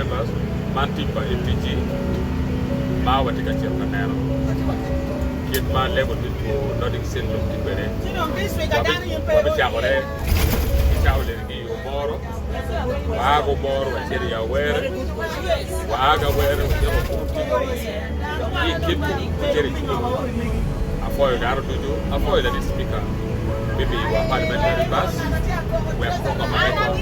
members mantipa MPG ma watika chepkanero kit ma level to nothing sin look tibere wabi chakore chawle ki yomoro wago moro wacheri ya were waga were wachero kuti hii kitu wacheri chuo afoyo garo tuju afoyo the speaker maybe wa parliamentary bus we are from America